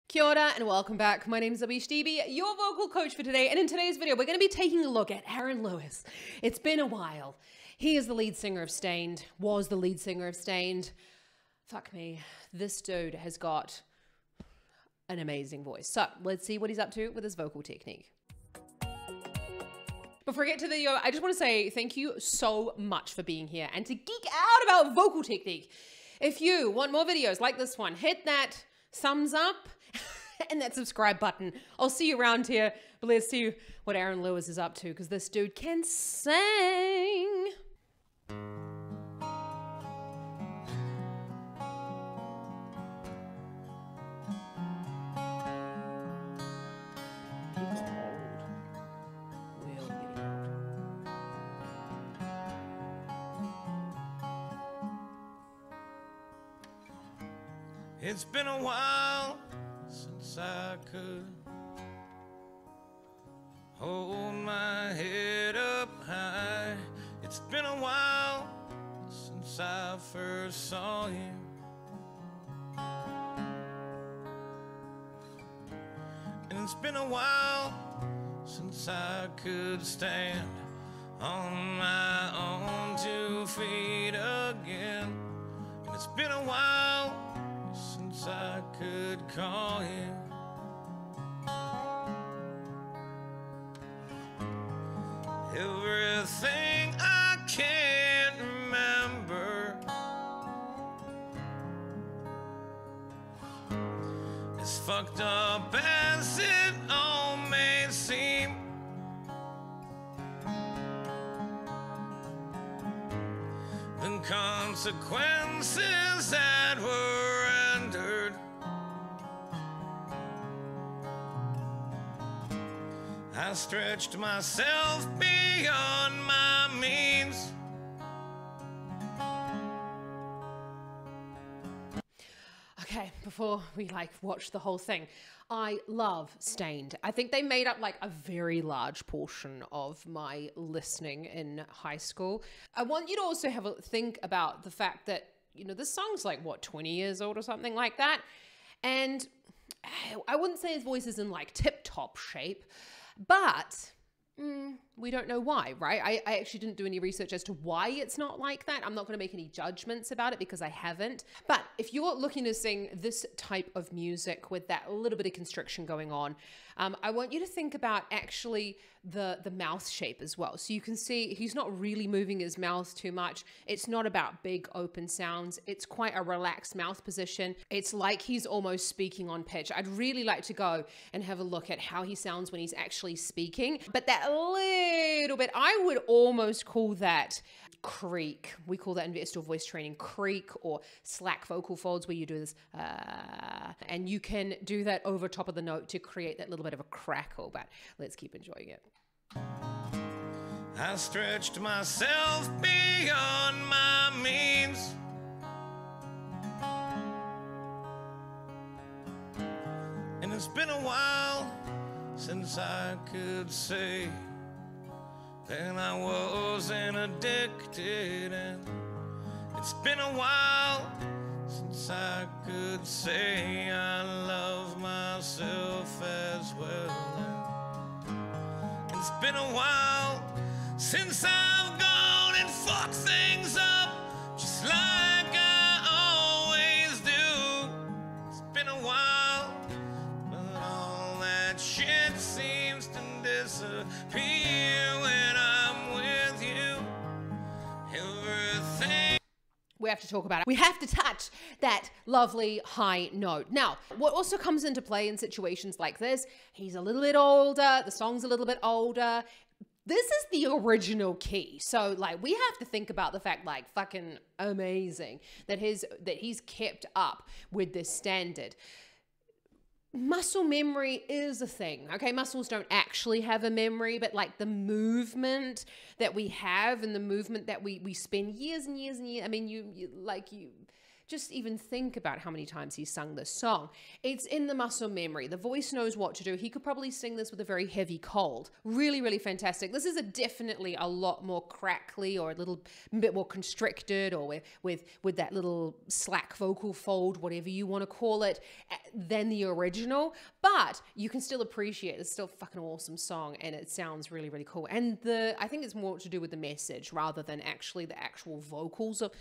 Kia ora and welcome back. My name is Abish DB, your vocal coach for today. And in today's video, we're going to be taking a look at Aaron Lewis. It's been a while. He is the lead singer of Staind, was the lead singer of Staind. Fuck me. This dude has got an amazing voice. So let's see what he's up to with his vocal technique. Before I get to the video, I just want to say thank you so much for being here and to geek out about vocal technique. If you want more videos like this one, hit that thumbs up and that subscribe button. I'll see you around here, but let's see what Aaron Lewis is up to because this dude can sing. It's been a while since I could hold my head up high. It's been a while since I first saw you, and it's been a while since I could stand on my own 2 feet again. And it's been a while since I could call you. Everything I can't remember, as fucked up as it all may seem. The consequences that were entered, I stretched myself beyond my means. Okay, before we watch the whole thing, I love Staind. I think they made up a very large portion of my listening in high school. I want you to also have a think about the fact that, this song's 20 years old or something like that. And I wouldn't say his voice is in tip-top shape, but we don't know why, right? I actually didn't do any research as to why it's not like that. I'm not going to make any judgments about it because I haven't. But if you're looking to sing this type of music with that little bit of constriction going on, I want you to think about actually the mouth shape as well. So you can see he's not really moving his mouth too much. It's not about big open sounds. It's quite a relaxed mouth position. It's like he's almost speaking on pitch. I'd really like to go and have a look at how he sounds when he's actually speaking. But that little bit, I would almost call that creak. We call that in Vestal voice training creak or slack vocal folds, where you do this and you can do that over top of the note to create that little bit of a crackle. But let's keep enjoying it. I stretched myself beyond my means, and it's been a while since I could say that I wasn't addicted, and it's been a while since I could say I love myself as well. And it's been a while since I've gone and fucked things up just like I always do. It's been a while, but all that shit seems to disappear when I'm with you. Everything. We have to talk about it. We have to touch that lovely high note. Now, what also comes into play in situations like this, he's a little bit older, the song's a little bit older. This is the original key. So we have to think about the fact fucking amazing that he's kept up with this standard. Muscle memory is a thing, okay? Muscles don't actually have a memory, but the movement that we have and the movement that we spend years and years and years, I mean, you just even think about how many times he's sung this song. It's in the muscle memory. The voice knows what to do. He could probably sing this with a very heavy cold. Really, really fantastic. This is definitely a lot more crackly or a little bit more constricted, or with that little slack vocal fold, whatever you want to call it, than the original. But you can still appreciate it's still a fucking awesome song, and it sounds really, really cool. And I think it's more to do with the message rather than actually the actual vocals of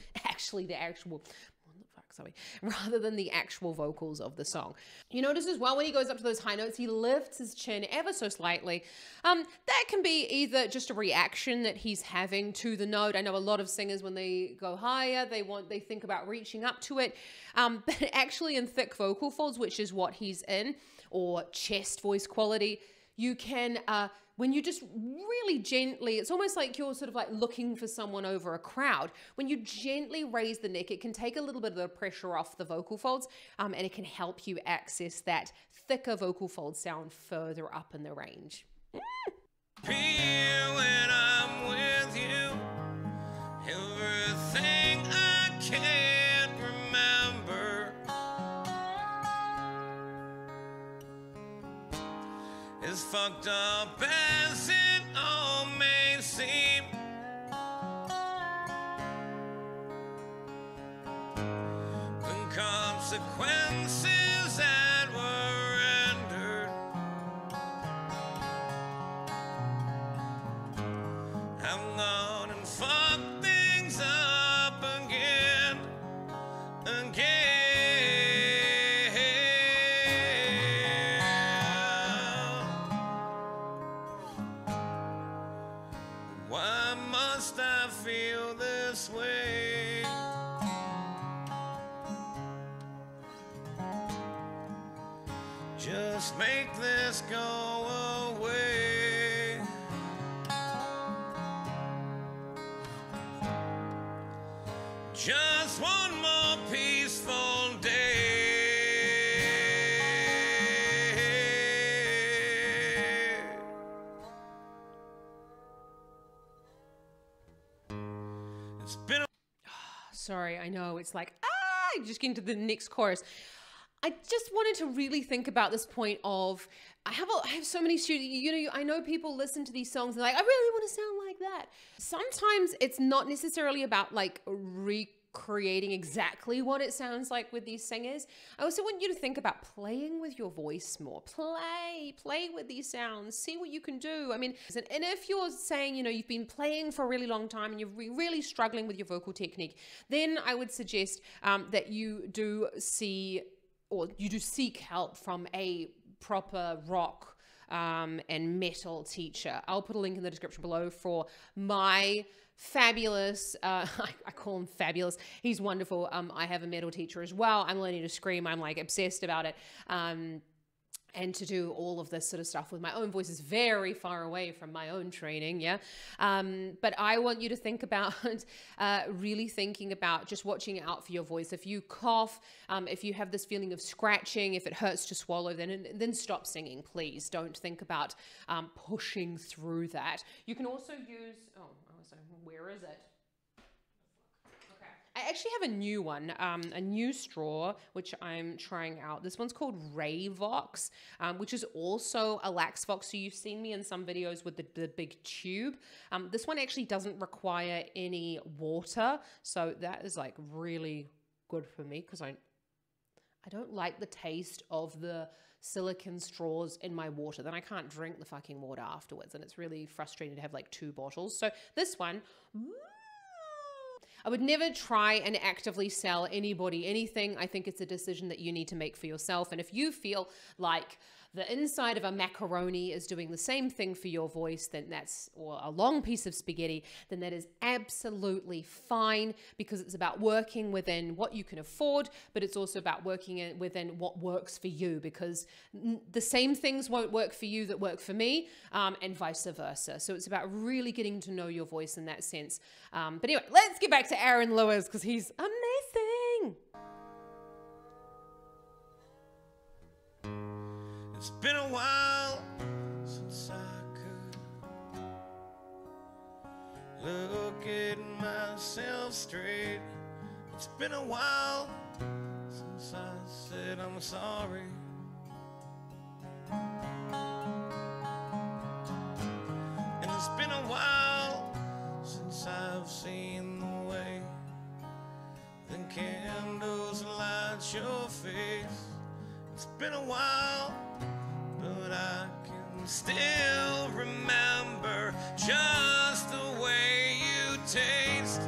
rather than the actual vocals of the song. You notice as well when he goes up to those high notes, he lifts his chin ever so slightly. That can be either just a reaction that he's having to the note. I know a lot of singers, when they go higher, they think about reaching up to it. But actually in thick vocal folds, which is what he's in, or chest voice quality, you can, when you just really gently, it's almost like you're sort of like looking for someone over a crowd. When you gently raise the neck, it can take a little bit of the pressure off the vocal folds, and it can help you access that thicker vocal fold sound further up in the range. Here when I'm with you, everything I can't remember is fucked up as it all may seem. The consequences that were rendered have gone and fucked things up again. Why must I feel this way? Just make this go away. Just one more peaceful day. It's been Sorry, I know, it's like, just getting to the next chorus. I just wanted to really think about this point of, I have so many students, I know people listen to these songs and they're like, I really want to sound like that. Sometimes it's not necessarily about like recreating exactly what it sounds like with these singers. I also want you to think about playing with your voice more. Play with these sounds, see what you can do. I mean, and if you're saying, you've been playing for a really long time and you're really struggling with your vocal technique, then I would suggest that you do seek help from a proper rock and metal teacher. I'll put a link in the description below for my fabulous, I call him fabulous, he's wonderful. I have a metal teacher as well. I'm learning to scream. I'm like obsessed about it. And to do all of this sort of stuff with my own voice is very far away from my own training, yeah? But I want you to think about, really thinking about just watching out for your voice. If you cough, if you have this feeling of scratching, if it hurts to swallow, then stop singing, please. Don't think about pushing through that. You can also use, where is it? I actually have a new one, a new straw, which I'm trying out. This one's called Rayvox, which is also a lax vox. So you've seen me in some videos with the big tube. This one actually doesn't require any water. So that is like really good for me because I don't like the taste of the silicone straws in my water. Then I can't drink the fucking water afterwards. And it's really frustrating to have like 2 bottles. So this one, I would never try and actively sell anybody anything. I think it's a decision that you need to make for yourself. And if you feel like the inside of a macaroni is doing the same thing for your voice, then or a long piece of spaghetti, then that is absolutely fine, because it's about working within what you can afford, but it's also about working within what works for you, because the same things won't work for you that work for me, and vice versa. So it's about really getting to know your voice in that sense. But anyway, let's get back to Aaron Lewis, because he's amazing. It's been a while since I could look at myself straight It's been a while since I said I'm sorry. And it's been a while since I've seen the way the candles light your face. It's been a while, but I can still remember just the way you taste.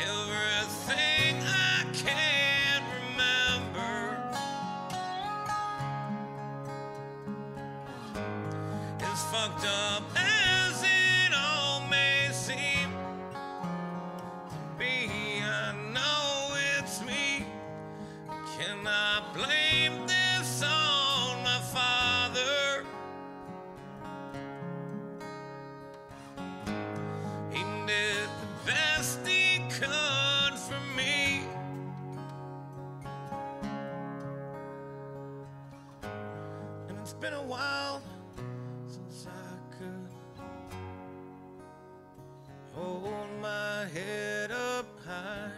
Everything I can't remember is fucked up as it all may seem to be. I know it's me. Can I blame this on my father? He did the best he could for me. And it's been a while since I could hold my head up high.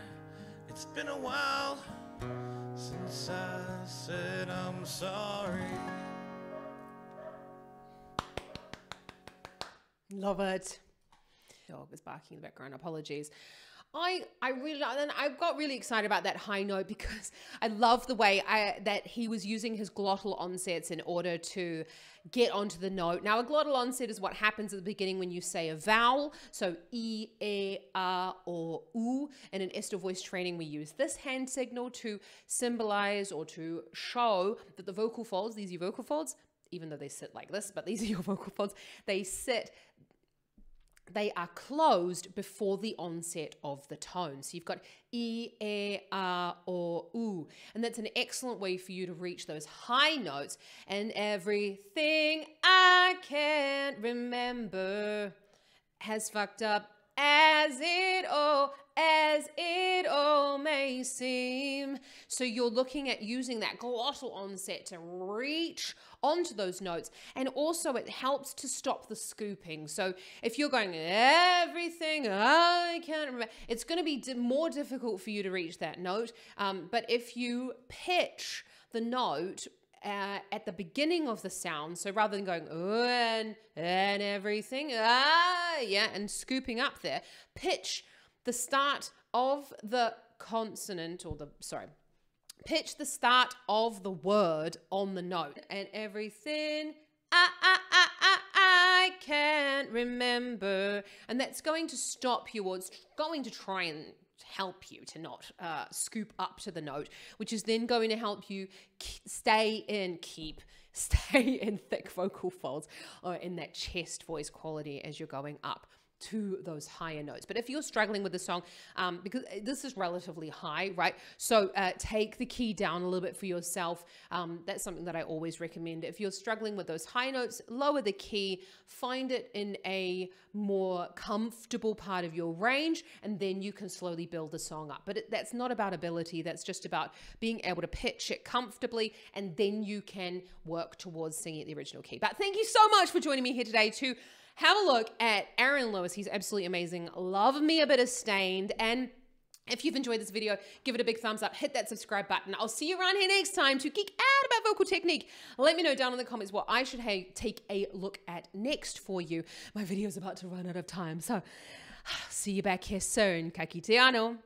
It's been a while since I said I'm sorry. Love it. Dog is barking in the background. Apologies. I really, and I got really excited about that high note because I love the way that he was using his glottal onsets in order to get onto the note. Now, a glottal onset is what happens at the beginning when you say a vowel. So e, or u. And in Ester voice training, we use this hand signal to symbolize or to show that the vocal folds, these are your vocal folds, even though they sit like this, but these are your vocal folds, they are closed before the onset of the tone. So you've got e, or u. And that's an excellent way for you to reach those high notes. And everything I can't remember has fucked up as it all may seem. So you're looking at using that glottal onset to reach onto those notes, and also it helps to stop the scooping. So if you're going everything I can't remember, it's going to be more difficult for you to reach that note. But if you pitch the note at the beginning of the sound, so rather than going and everything and scooping up there, pitch the start of the consonant, or pitch the start of the word on the note. And everything I can't remember. And that's going to stop you, or it's going to try and help you to not scoop up to the note, which is then going to help you stay in thick vocal folds, or in that chest voice quality as you're going up to those higher notes. But if you're struggling with the song, because this is relatively high, right? So take the key down a little bit for yourself. That's something that I always recommend. If you're struggling with those high notes, lower the key, find it in a more comfortable part of your range, and then you can slowly build the song up. But that's not about ability. That's just about being able to pitch it comfortably, and then you can work towards singing at the original key. But thank you so much for joining me here today to have a look at Aaron Lewis. He's absolutely amazing. Love me a bit of Stained. And if you've enjoyed this video, give it a big thumbs up, hit that subscribe button. I'll see you around here next time to geek out about vocal technique. Let me know down in the comments what I should take a look at next for you. My video's about to run out of time, so see you back here soon. Ka kite anō.